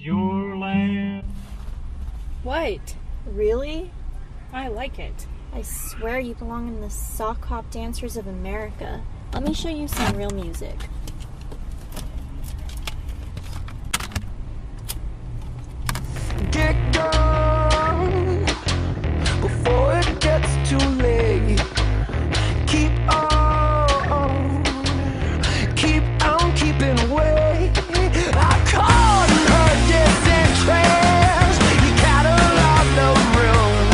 your land. What? Really? I like it. I swear you belong in the sock hop dancers of America. Let me show you some real music. Get gone before it gets too late. Keep on keeping away. I caught her distant trash. You catalog the room.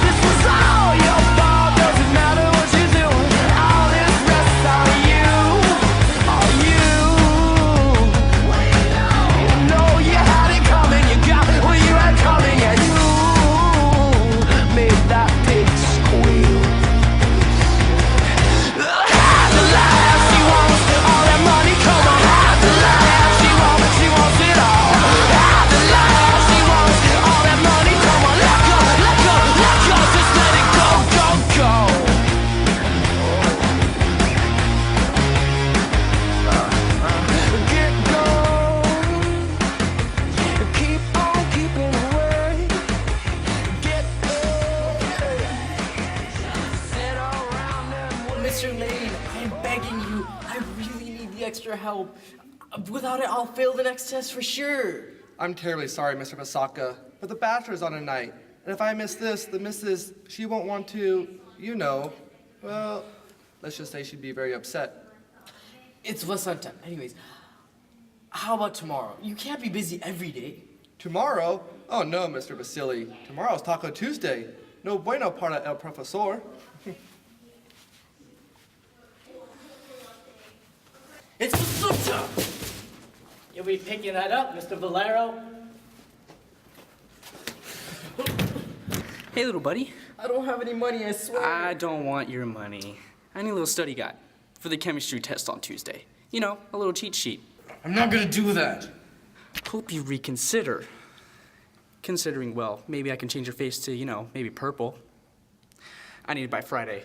This was all your fault. Doesn't matter what you're doing. All this rests on you. On you. You know you had it coming. You got what you had coming, and you made that pig squeal. Have the life she wants, all that money, come on. Have the life she wants, but she wants it all. Have the life she wants, all that money, come on. Let go, just let it go, go, go. Get gone, keep on keeping away. Get sit around and wait. Mr. Lane, I'm begging you. I really need the extra help. Without it, I'll fail the next test for sure. I'm terribly sorry, Mr. Vasaka, but the bachelor's on tonight. And if I miss this, the missus, she won't want to, well, let's just say she'd be very upset. It's Vasanta. Anyways, how about tomorrow? You can't be busy every day. Tomorrow? Oh no, Mr. Vasili. Tomorrow's Taco Tuesday. No bueno para el profesor. It's Vasanta! You'll be picking that up, Mr. Valero. Hey, little buddy. I don't have any money, I swear. I don't want your money. I need a little study guide for the chemistry test on Tuesday. You know, a little cheat sheet. I'm not gonna do that. Hope you reconsider. Considering, well, maybe I can change your face to, maybe purple. I need it by Friday.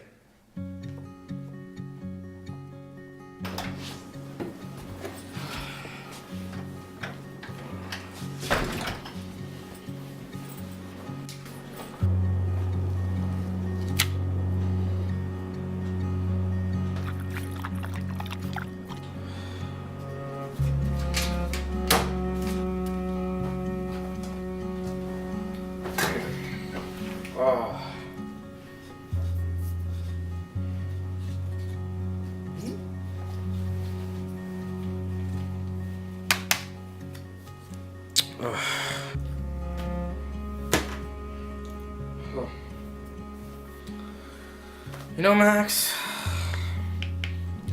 You know, Max,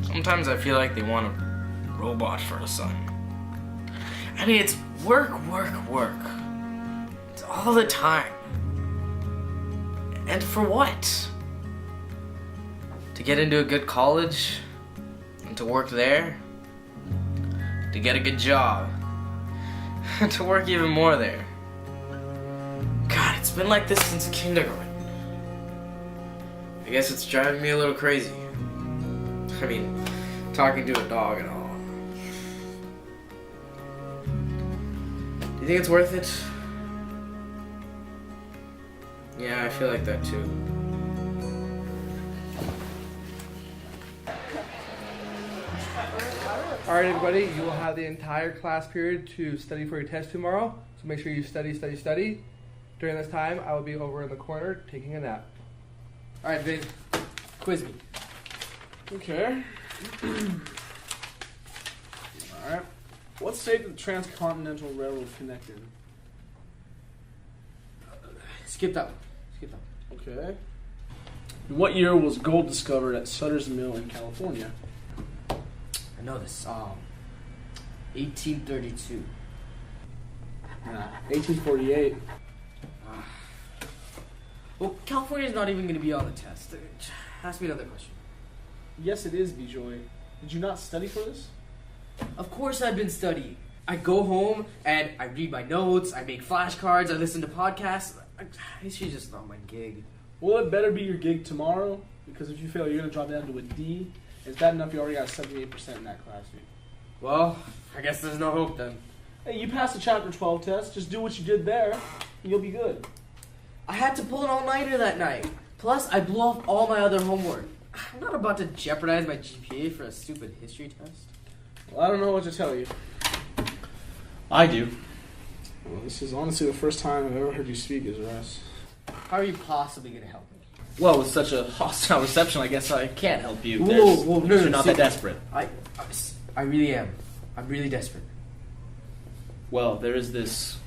sometimes I feel like they want a robot for a son. I mean, it's work. It's all the time. And for what? To get into a good college? And to work there? To get a good job? And to work even more there? God, it's been like this since kindergarten. I guess it's driving me a little crazy. I mean, talking to a dog and all. Do you think it's worth it? Yeah, I feel like that too. All right, everybody, you will have the entire class period to study for your test tomorrow. So make sure you study. During this time, I will be over in the corner taking a nap. All right, Vin, quiz me. Okay. Alright. What state did the Transcontinental Railroad connect in? Skip that one. Okay. In what year was gold discovered at Sutter's Mill in California? I know this. 1832. Nah, 1848. Well, California's not even going to be on the test. Ask me another question. Yes, it is, Bijoy. Did you not study for this? Of course I've been studying. I go home and I read my notes, I make flashcards, I listen to podcasts. It's just not my gig. Well, it better be your gig tomorrow, because if you fail, you're going to drop down to a D. It's bad enough you already got 78% in that class, dude. Well, I guess there's no hope then. Hey, you passed the Chapter 12 test. Just do what you did there, and you'll be good. I had to pull an all-nighter that night. Plus, I blew off all my other homework. I'm not about to jeopardize my GPA for a stupid history test. Well, I don't know what to tell you. I do. Well, this is honestly the first time I've ever heard you speak, A.C.E.S. How are you possibly going to help me? Well, with such a hostile reception, I guess I can't help you. Whoa, no, You're not that see- desperate. I really am. I'm really desperate. Well, there is this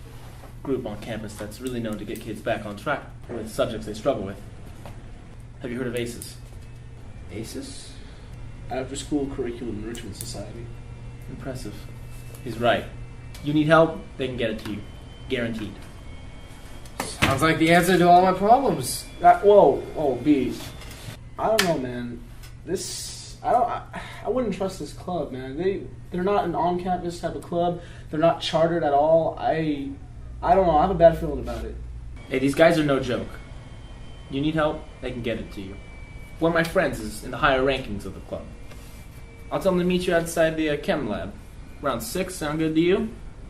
group on campus that's really known to get kids back on track with subjects they struggle with. Have you heard of A.C.E.S? A.C.E.S? After School Curriculum Enrichment Society. Impressive. He's right. You need help, they can get it to you. Guaranteed. Sounds like the answer to all my problems. B. I don't know, man. I wouldn't trust this club, man. They're not an on-campus type of club. They're not chartered at all. I don't know. I have a bad feeling about it. Hey, these guys are no joke. You need help, they can get it to you. One of my friends is in the higher rankings of the club. I'll tell them to meet you outside the chem lab. Around 6, sound good to you?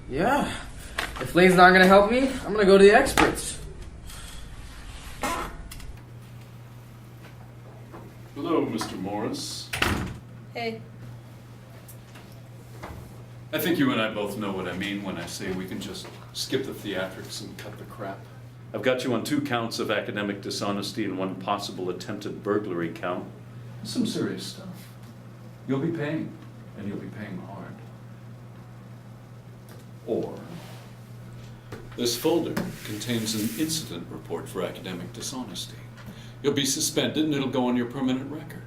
Yeah. If Lane's not going to help me, I'm going to go to the experts. Hello, Mr. Morris. Hey. I think you and I both know what I mean when I say we can just skip the theatrics and cut the crap. I've got you on 2 counts of academic dishonesty and 1 possible attempted burglary count. Some serious stuff. You'll be paying, and you'll be paying hard. Or, this folder contains an incident report for academic dishonesty. You'll be suspended and it'll go on your permanent record.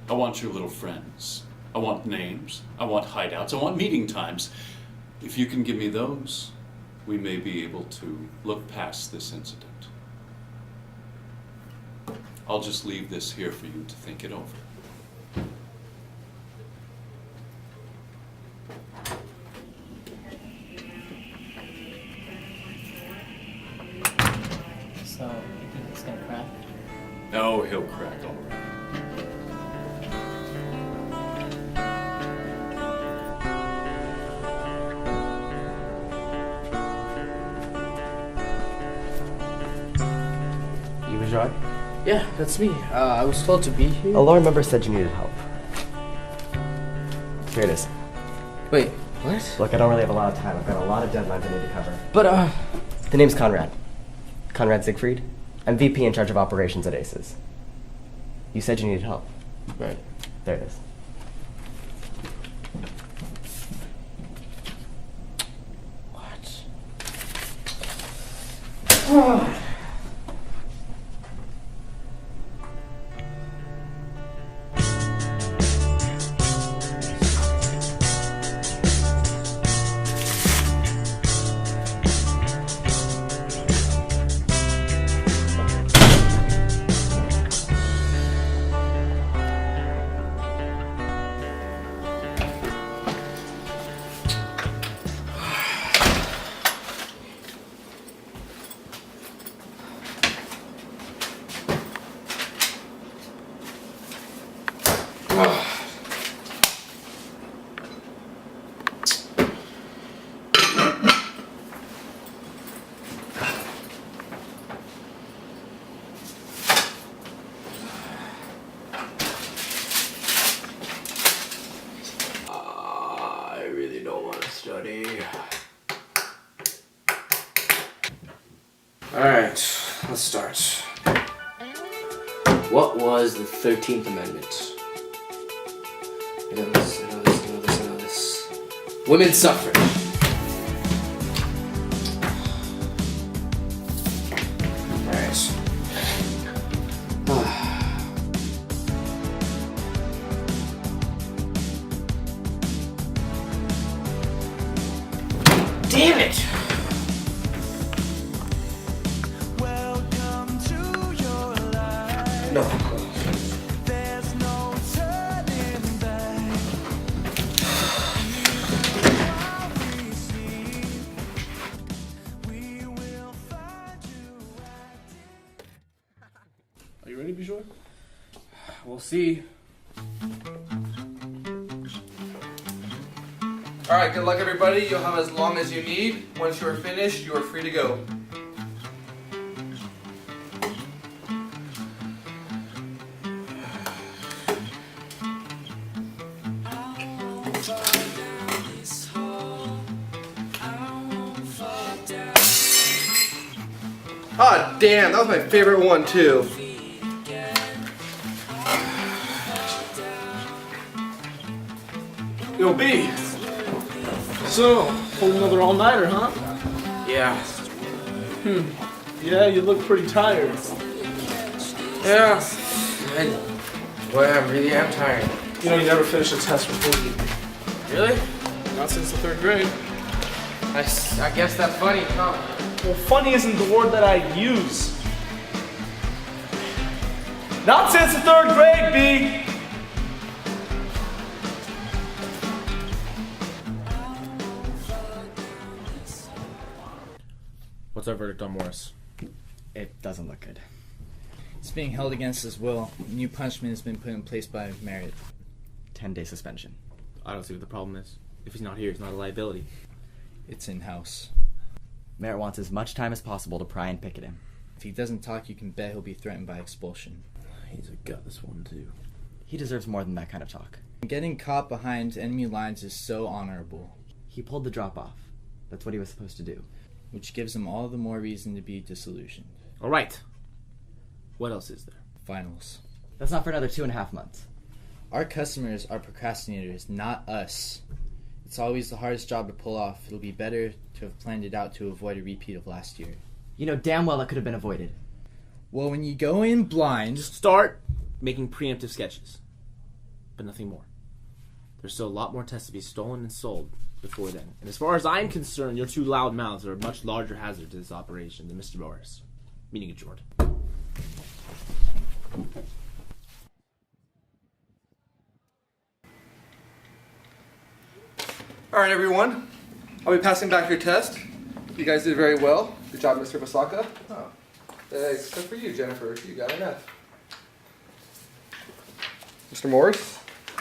I want your little friends. I want names. I want hideouts. I want meeting times. If you can give me those, we may be able to look past this incident. I'll just leave this here for you to think it over. So, you think it's going to crack? No, he'll crack all right. You Vijay? Yeah, that's me. I was told to be here. A lawyer member said you needed help. Here it is. Wait, what? Look, I don't really have a lot of time. I've got a lot of deadlines I need to cover. But, The name's Conrad. Conrad Siegfried. I'm VP in charge of operations at A.C.E.S. You said you needed help. Right. There it is. What? I really don't want to study. Alright, let's start. What was the 13th Amendment? I know this. Women's suffrage. Alright. Damn it! No. Are you ready, Bijou? We'll see. Alright, good luck everybody. You'll have as long as you need. Once you are finished, you are free to go. Ah, damn, that was my favorite one too. Yo, B. So, pulled another all-nighter, huh? Yeah. Yeah, you look pretty tired. Yeah. I really am tired. You know, you never finished a test before you. Really? Not since the 3rd grade. I guess that's funny, huh? Well, funny isn't the word that I use. Not since the 3rd grade, B. What's our verdict on Morris? It doesn't look good. It's being held against his will. New punishment has been put in place by merit. 10-day suspension. I don't see what the problem is. If he's not here, he's not a liability. It's in-house. Merritt wants as much time as possible to pry and picket him. If he doesn't talk, you can bet he'll be threatened by expulsion. He's a gutless one, too. He deserves more than that kind of talk. Getting caught behind enemy lines is so honorable. He pulled the drop off. That's what he was supposed to do. Which gives him all the more reason to be disillusioned. All right. What else is there? Finals. That's not for another 2.5 months. Our customers are procrastinators, not us. It's always the hardest job to pull off. It'll be better to have planned it out to avoid a repeat of last year. You know damn well it could have been avoided. Well, when you go in blind... Start making preemptive sketches. But nothing more. There's still a lot more tests to be stolen and sold before then. And as far as I'm concerned, your 2 loud mouths are a much larger hazard to this operation than Mr. Morris. Meaning adjourned. Alright everyone, I'll be passing back your test. You guys did very well. Good job, Mr. Basaka. Oh. Except for you, Jennifer. You got an F. Mr. Morris?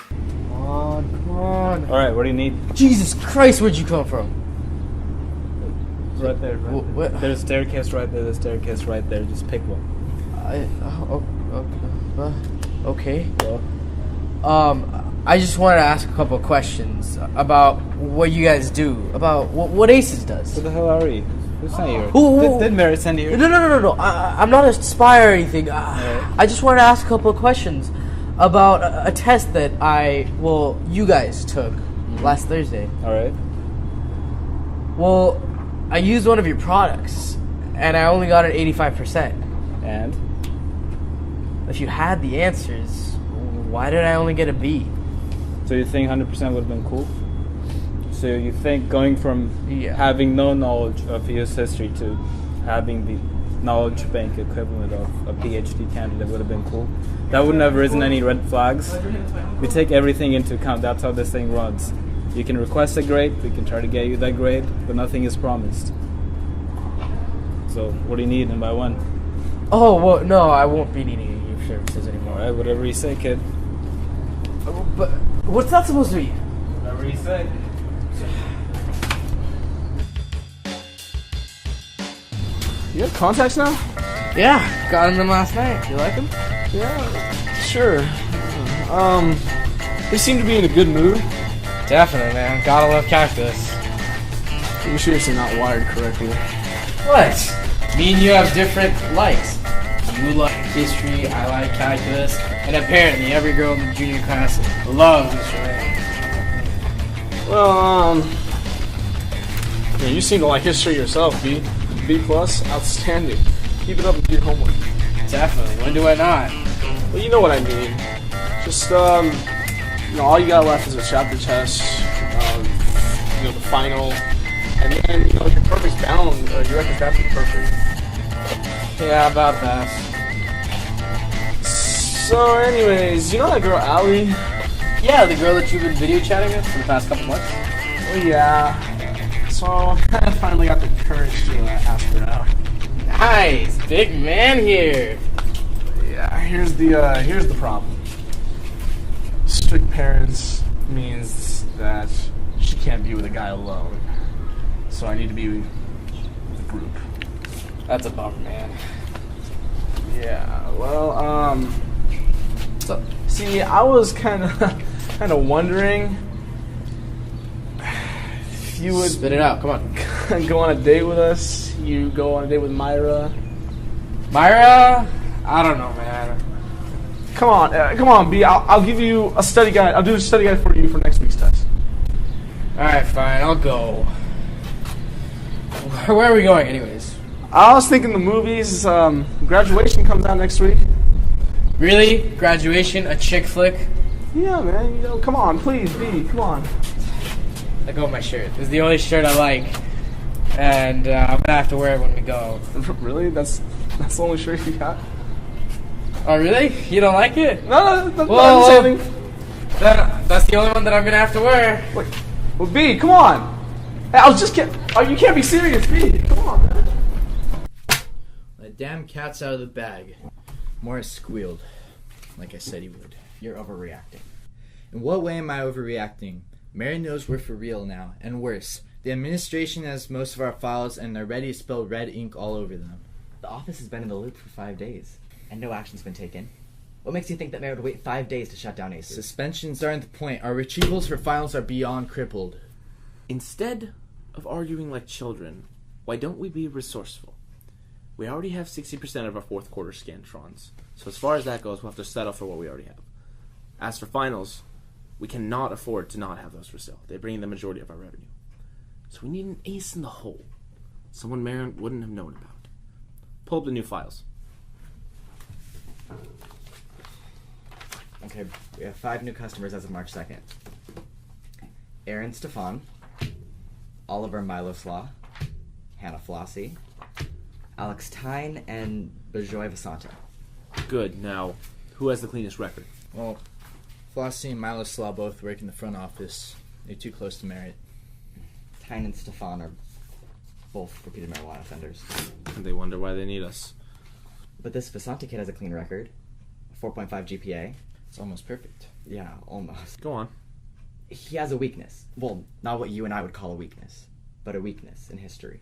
Come on. Alright, what do you need? Jesus Christ, where'd you come from? Right there. What? There's a staircase right there, there's a staircase right there. Just pick one. Okay. Well, I just wanted to ask a couple of questions about what you guys do, about what A.C.E.S does. who the hell are you? Who sent you? Who? Did Mary send you? No. I'm not a spy or anything. I just wanted to ask a couple of questions about a test that you guys took last Thursday. Alright. Well, I used one of your products, and I only got an 85%. And? If you had the answers, why did I only get a B? So you think 100% would have been cool? So you think going from having no knowledge of U.S. history to having the knowledge bank equivalent of a PhD candidate would have been cool? That wouldn't have risen any red flags. We take everything into account. That's how this thing runs. You can request a grade, we can try to get you that grade, but nothing is promised. So what do you need and by when? Oh, well, no, I won't be needing your services anymore. Alright, whatever you say, kid. But what's that supposed to be? Whatever you say. You have contacts now? Yeah, got them last night. You like them? Yeah, sure. They seem to be in a good mood. Definitely, man. Gotta love calculus. You're seriously not wired correctly. What? Me and you have different likes. You like history, I like calculus, and apparently every girl in the junior class loves Mr. Ray. Well, yeah, you seem to like history yourself, B. B+, outstanding. Keep it up with your homework. Definitely. When do I not? Well, you know what I mean. Just, all you got left is a chapter test, the final, and then, your perfect's bound, your record's bound to be perfect. Yeah, about that. So, anyways, you know that girl, Allie? Yeah, the girl that you've been video chatting with for the past couple months? Oh, yeah. So, I finally got the courage to ask her out. Nice! Big man here! Yeah, here's the problem. Strict parents means that she can't be with a guy alone. So I need to be with the group. That's a bummer, man. Yeah, well, so, see, I was kind of wondering if you would Spit it out, come on. go on a date with us. You go on a date with Myra. Myra? I don't know, man. Come on, B. I'll give you a study guide. I'll do a study guide for you for next week's test. Alright, fine, I'll go. Where are we going, anyways? I was thinking the movies. Graduation comes out next week. Really? Graduation? A chick flick? Yeah, man. You know, come on, please, B. Come on. Let go of my shirt. It's the only shirt I like. And I'm gonna have to wear it when we go. Really? That's the only shirt you got? Oh, really? You don't like it? No, well, that's the only one that I'm gonna have to wear. Wait, well, B, come on. Hey, I was just kidding. Oh, you can't be serious, B. Come on, man. The damn cat's out of the bag. Morris squealed. Like I said he would. You're overreacting. In what way am I overreacting? Mary knows we're for real now, and worse. The administration has most of our files, and they're ready to spill red ink all over them. The office has been in the loop for 5 days, and no action's been taken. What makes you think that Mayor would wait 5 days to shut down A.C.E.S? Suspensions aren't the point. Our retrievals for files are beyond crippled. Instead of arguing like children, why don't we be resourceful? We already have 60% of our fourth quarter Scantrons, so as far as that goes, we'll have to settle for what we already have. As for finals, we cannot afford to not have those for sale. They bring in the majority of our revenue. So we need an ace in the hole, someone Marin wouldn't have known about. Pull up the new files. Okay, we have 5 new customers as of March 2nd. Aaron Stefan, Oliver Miloslaw, Hannah Flossie, Alex Tyne, and Bejoy Vasanta. Good. Now, who has the cleanest record? Well, Flossie and Miloslaw both work in the front office. They're too close to merit. Tyne and Stefan are both repeated marijuana offenders. And they wonder why they need us. But this Vasanta kid has a clean record. 4.5 GPA. It's almost perfect. Yeah, almost. Go on. He has a weakness. Well, not what you and I would call a weakness, but a weakness in history.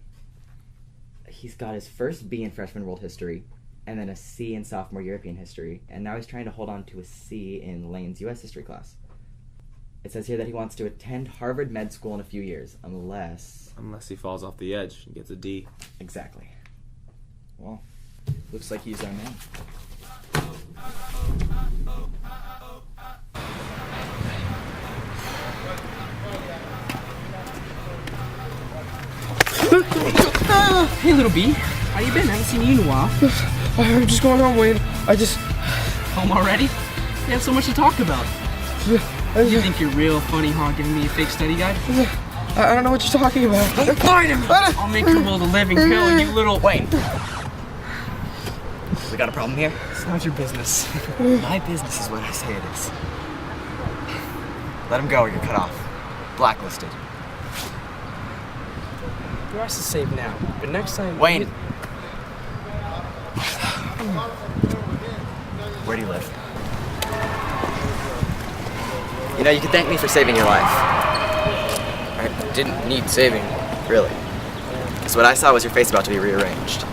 He's got his first B in freshman world history, and then a C in sophomore European history, and now he's trying to hold on to a C in Lane's U.S. history class. It says here that he wants to attend Harvard Med School in a few years, unless he falls off the edge and gets a D. Exactly. Well, looks like he's our man. Hey, little B. How you been? I haven't seen you in a while. I'm just going home, Wayne. Home already? We have so much to talk about. You think you're real funny, huh? Giving me a fake study guide? I don't know what you're talking about. Don't find him! I'll make your world a living hell, you little... Wayne. We got a problem here? It's not your business. My business is what I say it is. Let him go or you're cut off. Blacklisted. You're ours to save now, but next time... Wayne! Where do you live? You know, you could thank me for saving your life. I didn't need saving. Really? Because what I saw was your face about to be rearranged.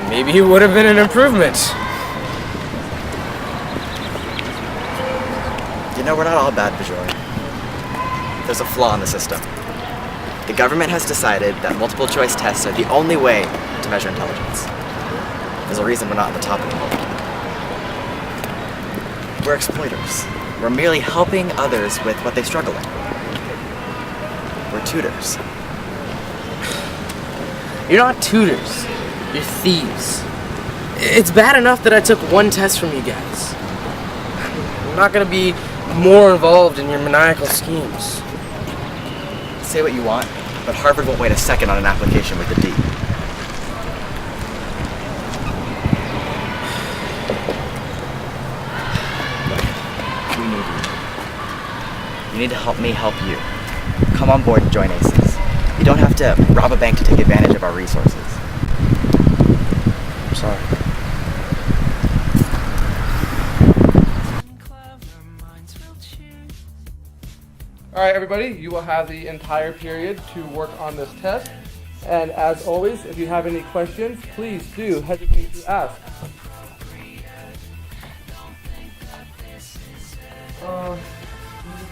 Maybe it would have been an improvement. You know, we're not all bad, Bejoy. There's a flaw in the system. The government has decided that multiple choice tests are the only way to measure intelligence. There's a reason we're not at the top of the world. We're exploiters. We're merely helping others with what they struggle in. We're tutors. You're not tutors. You're thieves. It's bad enough that I took one test from you guys. I'm not gonna be more involved in your maniacal schemes. Say what you want, but Harvard won't wait a second on an application with a D. We need you. You need to help me help you. Come on board and join A.C.E.S. You don't have to rob a bank to take advantage of our resources. I'm sorry. All right, everybody, you will have the entire period to work on this test. And as always, if you have any questions, please do hesitate to ask.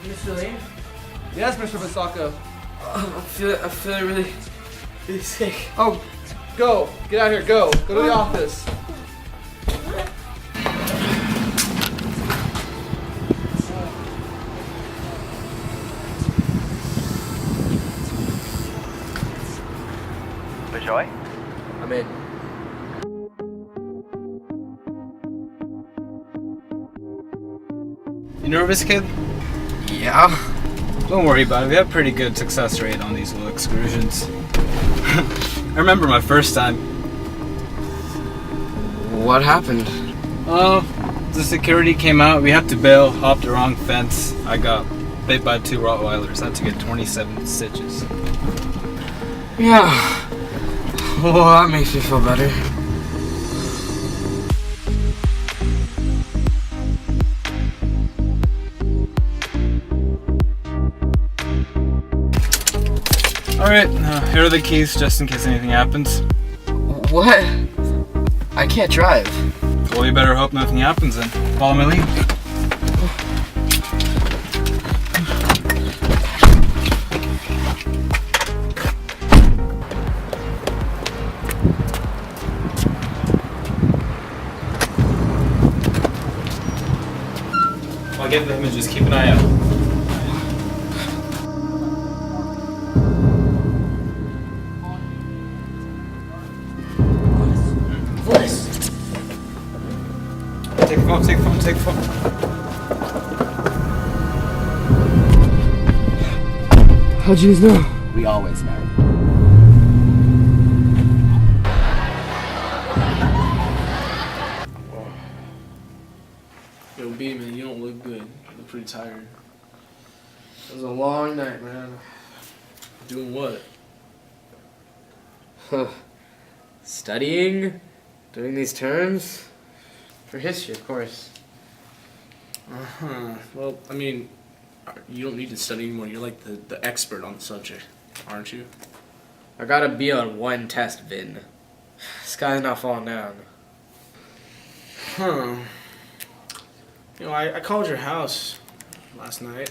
Mr. Lane? Yes, Mr. Misaka. I'm feeling really sick. Oh, go. Get out of here. Go. Go to the office. Joy? I'm in. You nervous, kid? Yeah. Don't worry about it. We have pretty good success rate on these little excursions. I remember my first time. What happened? The security came out. We had to bail. Hopped the wrong fence. I got bit by 2 Rottweilers. I had to get 27 stitches. Yeah. Well, that makes me feel better. Alright, here are the keys just in case anything happens. What? I can't drive. Well, you better hope nothing happens then. Follow my lead. I'll get the images. Keep an eye out. Take the phone. How'd you guys know? We always know. Yo, B, man, you don't look good. You look pretty tired. It was a long night, man. Doing what? Studying? Doing these terms? For history, of course. Well, I mean, you don't need to study anymore. You're like the expert on the subject, aren't you? I got a B on one test, Vin. Sky's not falling down. You know, I called your house last night.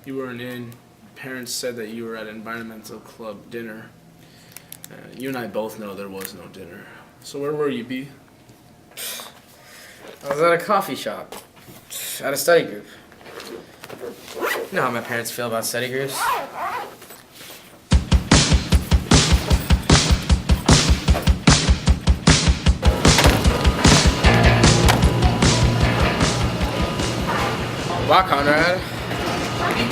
You weren't in. Parents said that you were at an environmental club dinner. You and I both know there was no dinner. So where were you, B? I was at a coffee shop. At a study group. You know how my parents feel about study groups. Wow, Conrad.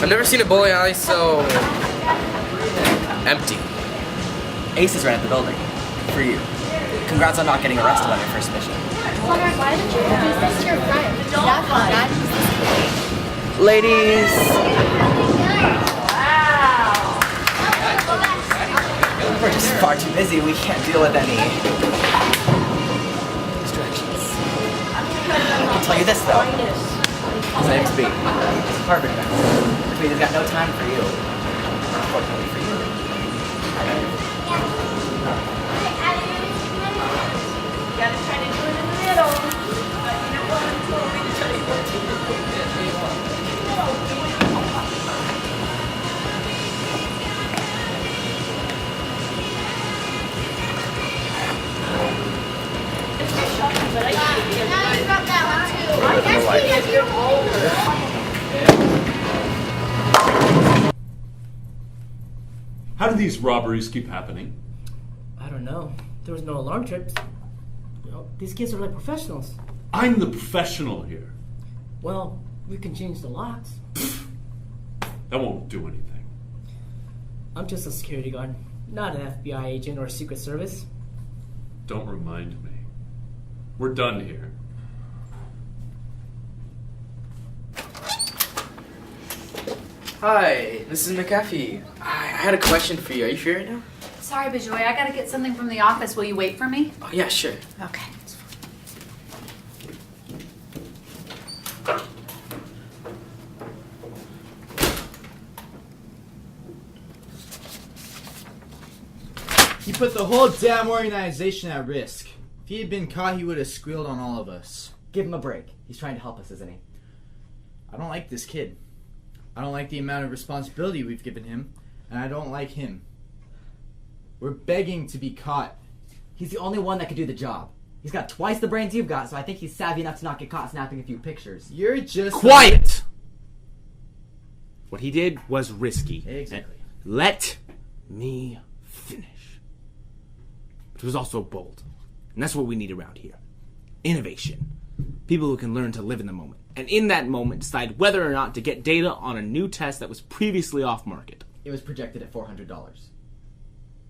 I've never seen a bowling alley so empty. A.C.E.S is right at the building. For you. Congrats on not getting arrested on your first mission. Conrad, why didn't you introduce this to your friend? Yeah, Conrad. Ladies! We're just far too busy. We can't deal with any distractions. I can tell you this, though. His name's B. He's a Harvard man. Which means he's got no time for you. Unfortunately for you. Gotta try to do it in the middle. But you know what? I'm totally to tell you what to do. But I can't be now you got that one too. I guess because you're older. How do these robberies keep happening? I don't know. There was no alarm trips. You know, these kids are like professionals. I'm the professional here. Well, we can change the locks. That won't do anything. I'm just a security guard, not an FBI agent or Secret Service. Don't remind me. We're done here. Hi, Mrs. McAfee. I had a question for you. Are you free right now? Sorry, Bajoy, I gotta get something from the office. Will you wait for me? Oh, yeah, sure. Okay. put the whole damn organization at risk. If he had been caught, he would have squealed on all of us. Give him a break. He's trying to help us, isn't he? I don't like this kid. I don't like the amount of responsibility we've given him, and I don't like him. We're begging to be caught. He's the only one that could do the job. He's got twice the brains you've got, so I think he's savvy enough to not get caught snapping a few pictures. You're just... Quiet! What he did was risky. Exactly. Let me finish. It was also bold. And that's what we need around here. Innovation. People who can learn to live in the moment. And in that moment, decide whether or not to get data on a new test that was previously off market. It was projected at $400.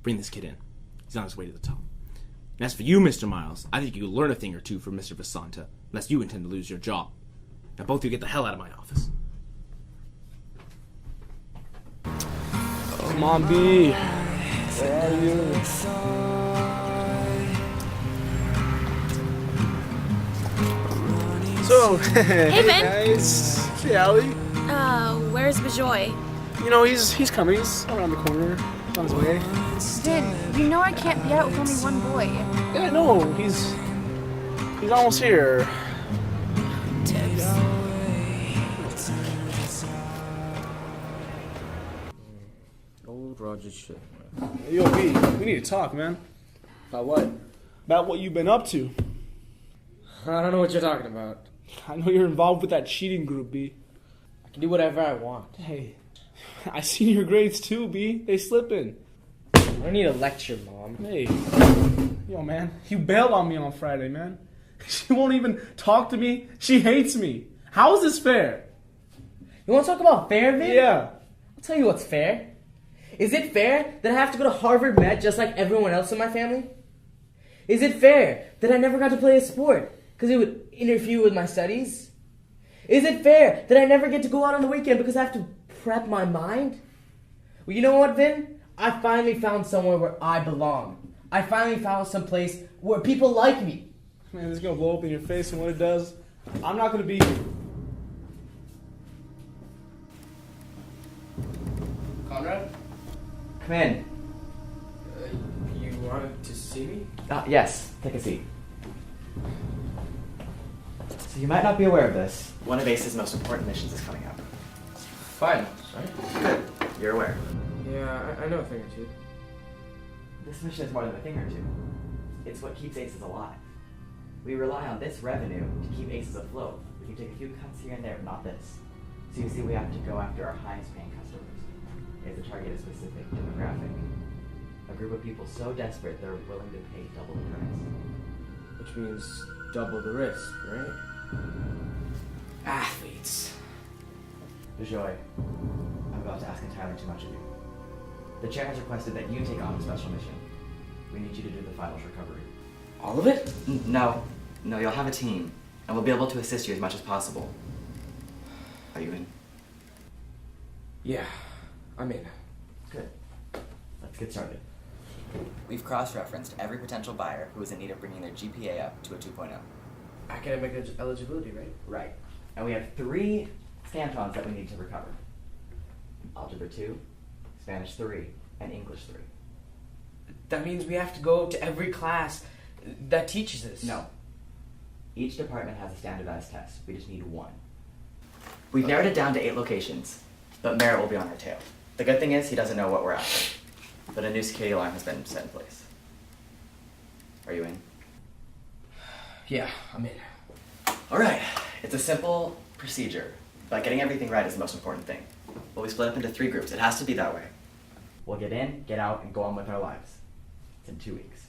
Bring this kid in. He's on his way to the top. And as for you, Mr. Miles, I think you could learn a thing or two from Mr. Vasanta, unless you intend to lose your job. Now both of you get the hell out of my office. Come on, B. Where are you? So, Hey, Ben. guys. Hey, Allie. Where's Bajoy? You know, he's coming. He's around the corner. On his way. Ben, you know I can't be out with only one boy. Yeah, no, he's almost here. Tips. Old Roger shit. Yo, B, we need to talk, man. About what? About what you've been up to. I don't know what you're talking about. I know you're involved with that cheating group, B. I can do whatever I want. Hey, I seen your grades too, B. They slipping. I don't need a lecture, Mom. Hey, yo, man, you bailed on me on Friday, man. She won't even talk to me. She hates me. How is this fair? You want to talk about fair, Vin? Yeah. I'll tell you what's fair. Is it fair that I have to go to Harvard Med just like everyone else in my family? Is it fair that I never got to play a sport because it would interfere with my studies? Is it fair that I never get to go out on the weekend because I have to prep my mind? Well, you know what, Vin? I finally found somewhere where I belong. I finally found some place where people like me. Man, this is gonna blow up in your face, and what it does, I'm not gonna be. Conrad? Come in. You wanted to see me? Yes, take a seat. So you might not be aware of this. One of A.C.E.S most important missions is coming up. Finals, right? Good. You're aware. Yeah, I know a thing or two. This mission is more than a thing or two. It's what keeps A.C.E.S alive. We rely on this revenue to keep A.C.E.S afloat. We can take a few cuts here and there, but not this. So you see, we have to go after our highest paying customers. We have to target a specific demographic. A group of people so desperate they're willing to pay double the price. Which means double the risk, right? Athletes. Bajoy, I'm about to ask entirely too much of you. The chair has requested that you take on the special mission. We need you to do the finals recovery. All of it? No, you'll have a team, and we'll be able to assist you as much as possible. Are you in? Yeah, I'm in. Good. Let's get started. We've cross-referenced every potential buyer who is in need of bringing their GPA up to a 2.0. Academic eligibility, right? Right. And we have 3 scantons that we need to recover. Algebra 2, Spanish 3, and English 3. That means we have to go to every class that teaches this. No. Each department has a standardized test. We just need 1. We've narrowed it down to 8 locations, but Merritt will be on our tail. The good thing is he doesn't know what we're after, but a new security alarm has been set in place. Are you in? Yeah, I'm in. All right. It's a simple procedure, but getting everything right is the most important thing. We'll be split up into 3 groups. It has to be that way. We'll get in, get out, and go on with our lives. It's in 2 weeks.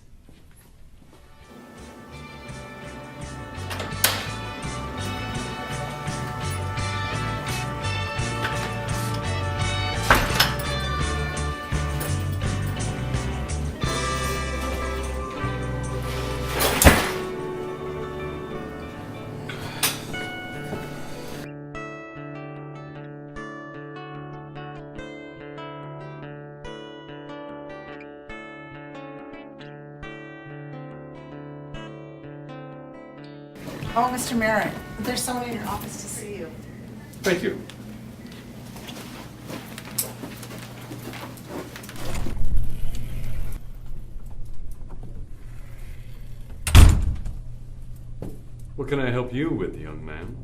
Oh, Mr. Merritt, there's someone in your office to see you. Thank you. What can I help you with, young man?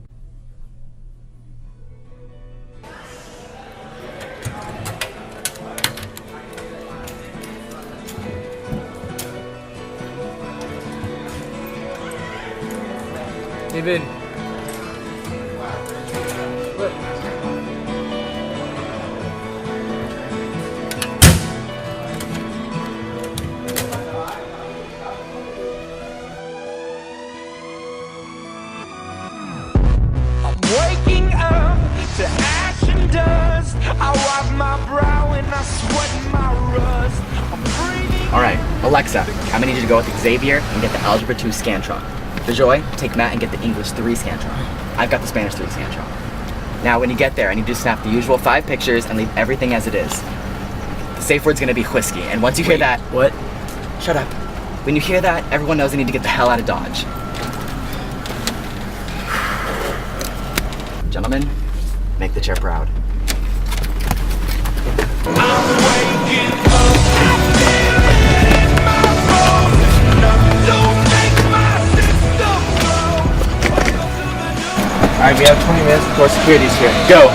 Hey, Ben. Waking up to ash and dust. I wipe my brow and I sweat my rust. I'm breathing. Alright, Alexa, I'm gonna need you to go with Xavier and get the Algebra 2 Scantron. Bejoy, take Matt and get the English 3 Scantron. I've got the Spanish 3 Scantron. Now, when you get there, I need you to snap the usual 5 pictures and leave everything as it is. The safe word's gonna be whiskey, and once you hear that... What? Shut up. When you hear that, everyone knows they need to get the hell out of Dodge. Gentlemen, make the chair proud. Alright, we have 20 minutes before security's here. Go!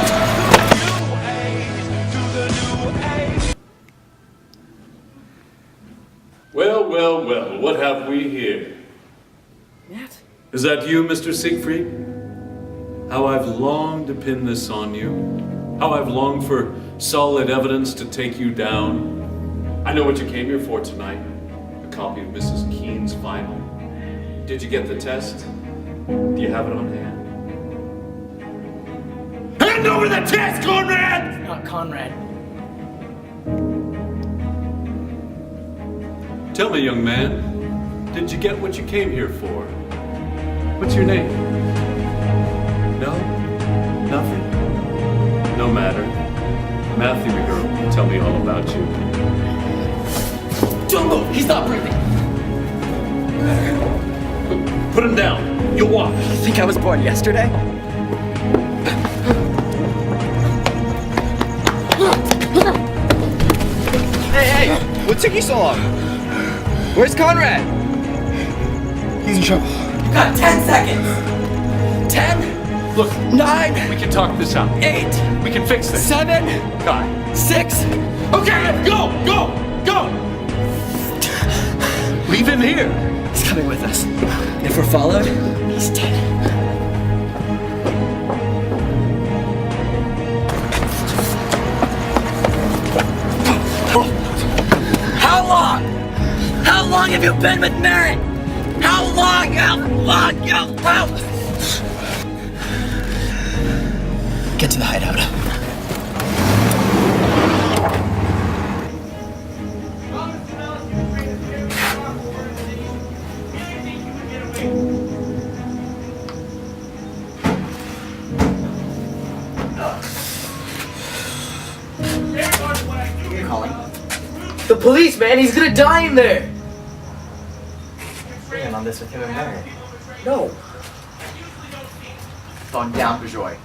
Well, well, well, what have we here? Matt? Is that you, Mr. Siegfried? How I've longed to pin this on you. How I've longed for solid evidence to take you down. I know what you came here for tonight. A copy of Mrs. Keene's final. Did you get the test? Do you have it on hand? Hand over the test, Conrad! Not Conrad. Tell me, young man, did you get what you came here for? What's your name? No? Nothing? No matter. Matthew, girl, will tell me all about you. Don't move! He's not breathing! Put him down. You'll walk. You think I was born yesterday? Hey, what took you so long? Where's Conrad? He's in trouble. You got 10 seconds! 10? Look, 9? we can talk this out. 8? We can fix this. 7? God. 6? Okay, go! Go! Go! Leave him here. He's coming with us. If we're followed, he's dead. How long? How long have you been with Merritt? How long? Get to the hideout. Calling. The police, man, he's gonna die in there! We're in on this with him and Mary. No. Phone down, Bejoy.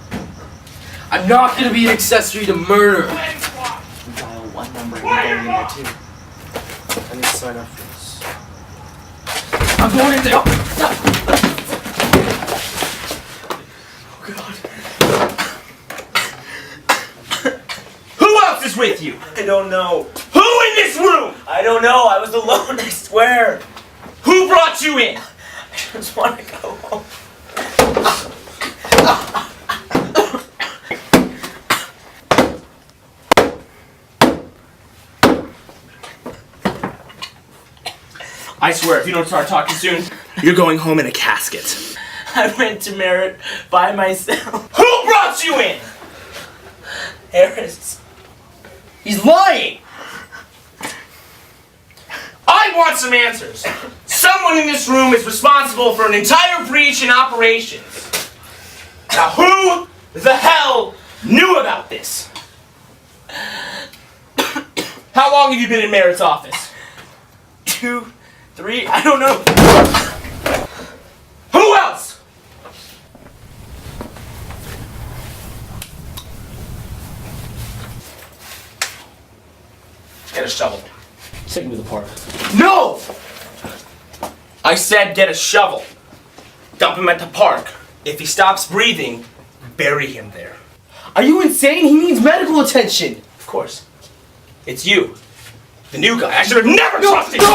I'm not gonna be an accessory to murder! You dial one number and you're going in there too. I need to sign up for this. I'm going in there! Who else is with you? I don't know. Who in this room? I don't know. I was alone, I swear. Who brought you in? I just want to go home. I swear, if you don't start talking soon, you're going home in a casket. I went to Merritt by myself. Who brought you in? Harris. He's lying! I want some answers. Someone in this room is responsible for an entire breach in operations. Now who the hell knew about this? How long have you been in Merritt's office? 2, 3, I don't know. Who else? Get a shovel. Take me to the park. No! I said get a shovel. dump him at the park. If he stops breathing, bury him there. Are you insane? He needs medical attention. Of course. It's you. The new guy. I should have never trusted you!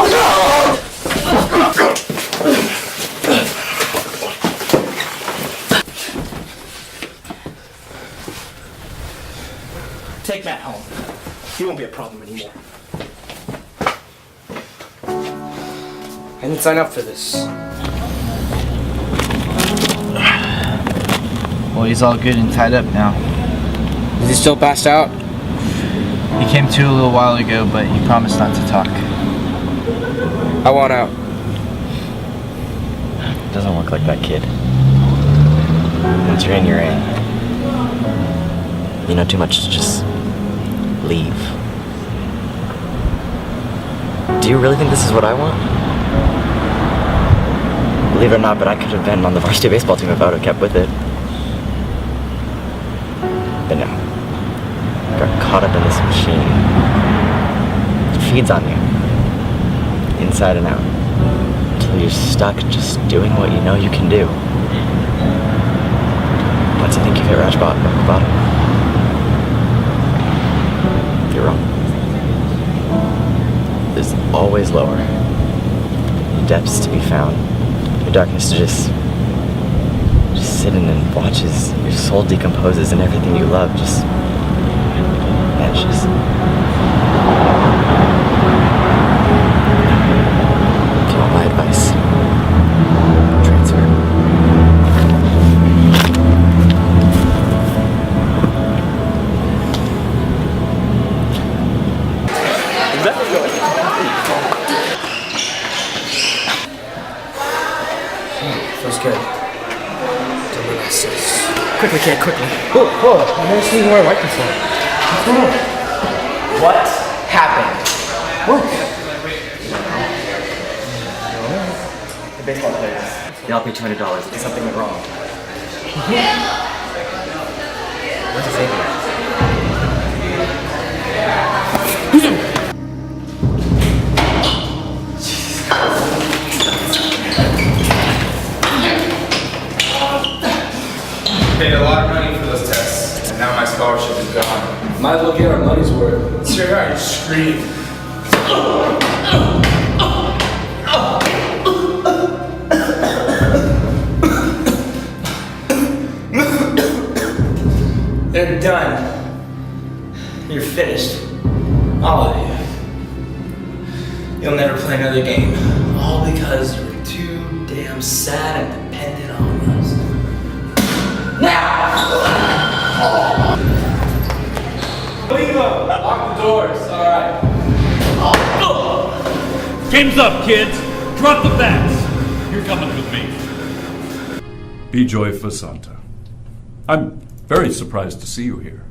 Take Matt home. He won't be a problem anymore. I didn't sign up for this. Well, he's all good and tied up now. Is he still passed out? He came to a little while ago, but he promised not to talk. I want out. It doesn't work like that, kid. Once you're in, you're in. You know too much to just leave. Do you really think this is what I want? Believe it or not, but I could have been on the varsity baseball team if I would have kept with it. But no. I got caught up in this machine. It feeds on you. Inside and out. Until you're stuck just doing what you know you can do. Once you think you've hit rock bottom, you're wrong. There's always lower. Depths to be found. Your darkness to just sit in and watch as your soul decomposes and everything you love just vanishes. If you want my advice, transfer. Feels good. Quickly, kid, quickly. Whoa, I've never seen you wear white before. What's going on? What happened? What? The baseball players. They all pay $200 if something went wrong. Where's the savior? Paid a lot of money for those tests, and now my scholarship is gone. Might as well get our money's worth. Sure, I scream. They're done. You're finished. All of you. You'll never play another game. All because you were too damn sad and dependent on us. Now! Leave them! Lock the doors, alright. Game's up, kids! Drop the bats! You're coming with me. Bijoy Fasanta. I'm very surprised to see you here.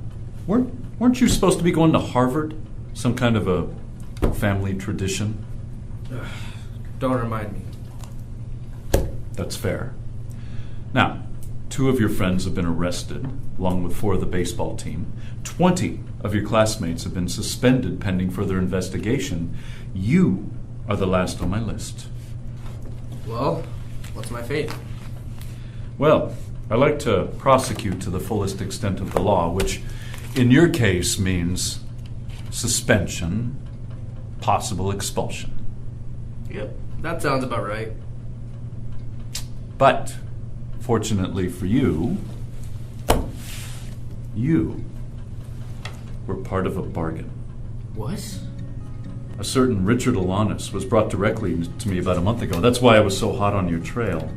Weren't you supposed to be going to Harvard? Some kind of a family tradition? Don't remind me. That's fair. Now, 2 of your friends have been arrested, along with 4 of the baseball team. 20 of your classmates have been suspended pending further investigation. You are the last on my list. Well, what's my fate? Well, I like to prosecute to the fullest extent of the law, which in your case means suspension, possible expulsion. Yep, that sounds about right. But fortunately for you, you were part of a bargain. What? A certain Richard Alanis was brought directly to me about a month ago. That's why I was so hot on your trail.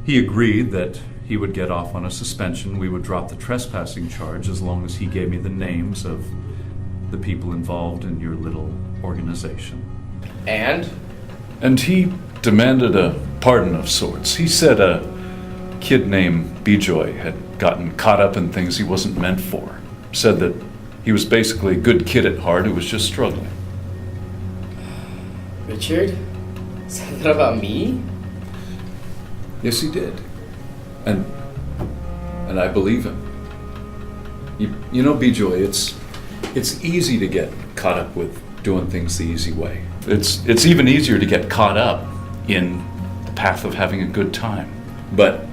He agreed that he would get off on a suspension. We would drop the trespassing charge as long as he gave me the names of the people involved in your little organization. And? And he demanded a pardon of sorts. He said a kid named Bijoy had gotten caught up in things he wasn't meant for. Said that he was basically a good kid at heart who was just struggling. Richard? Said that about me? Yes, he did. And I believe him. You know, Bijoy, it's easy to get caught up with doing things the easy way. It's even easier to get caught up in the path of having a good time. But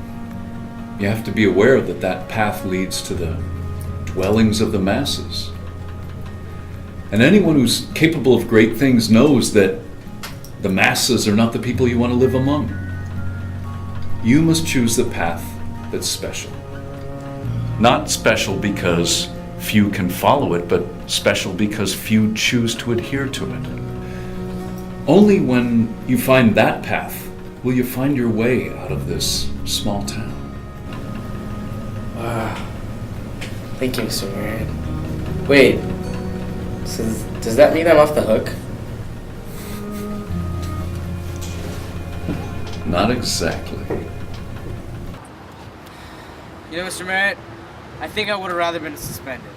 you have to be aware that that path leads to the dwellings of the masses. And anyone who's capable of great things knows that the masses are not the people you want to live among. You must choose the path that's special. Not special because few can follow it, but special because few choose to adhere to it. Only when you find that path will you find your way out of this small town. Wow. Thank you, Mr. Merritt. Wait, so does that mean I'm off the hook? Not exactly. You know, Mr. Merritt, I think I would have rather been suspended.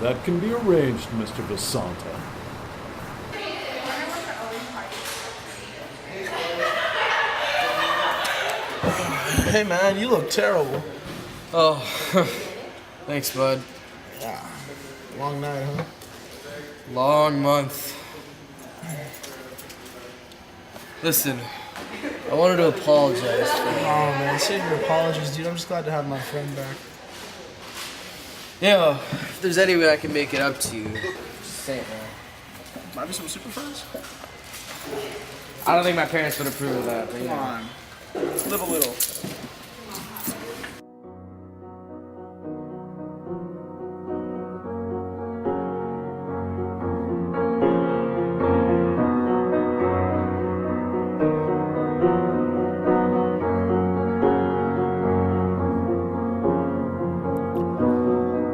That can be arranged, Mr. Vasanta. Hey man, you look terrible. Oh, thanks, bud. Yeah. Long night, huh? Long month. Listen, I wanted to apologize for Oh man, save your apologies, dude. I'm just glad to have my friend back. Yeah, if there's any way I can make it up to you, just say it, man. Might be some super friends? I don't think my parents would approve of that, but Come yeah. on. Live a little.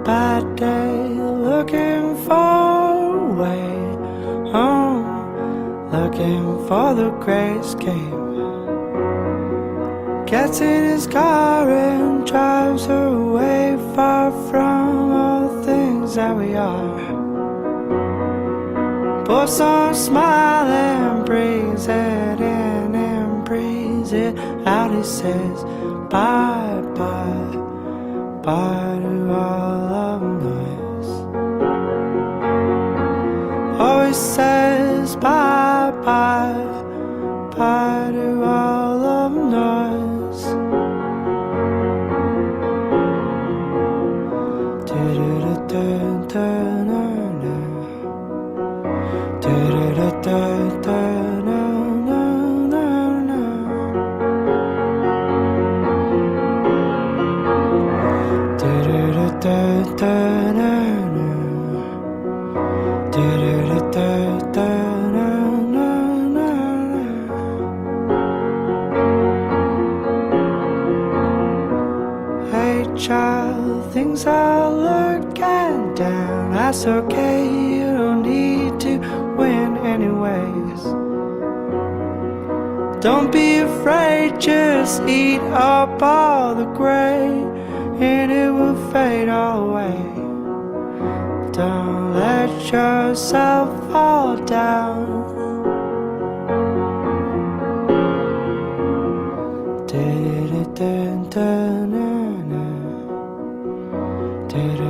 Bad day, looking for a way home, looking for the grayscape. Gets in his car and drives away, far from all the things that we are. Puts on a smile and breathes it in and breathes it out. He says bye bye, bye to all of noise. Always says bye bye, bye to all of noise. Hey child, things are looking down. That's okay, you don't need to win anyways. Don't be afraid, just eat up all the gray and it will fade away. Don't let yourself fall down. Da-da-da-da-da-da-da.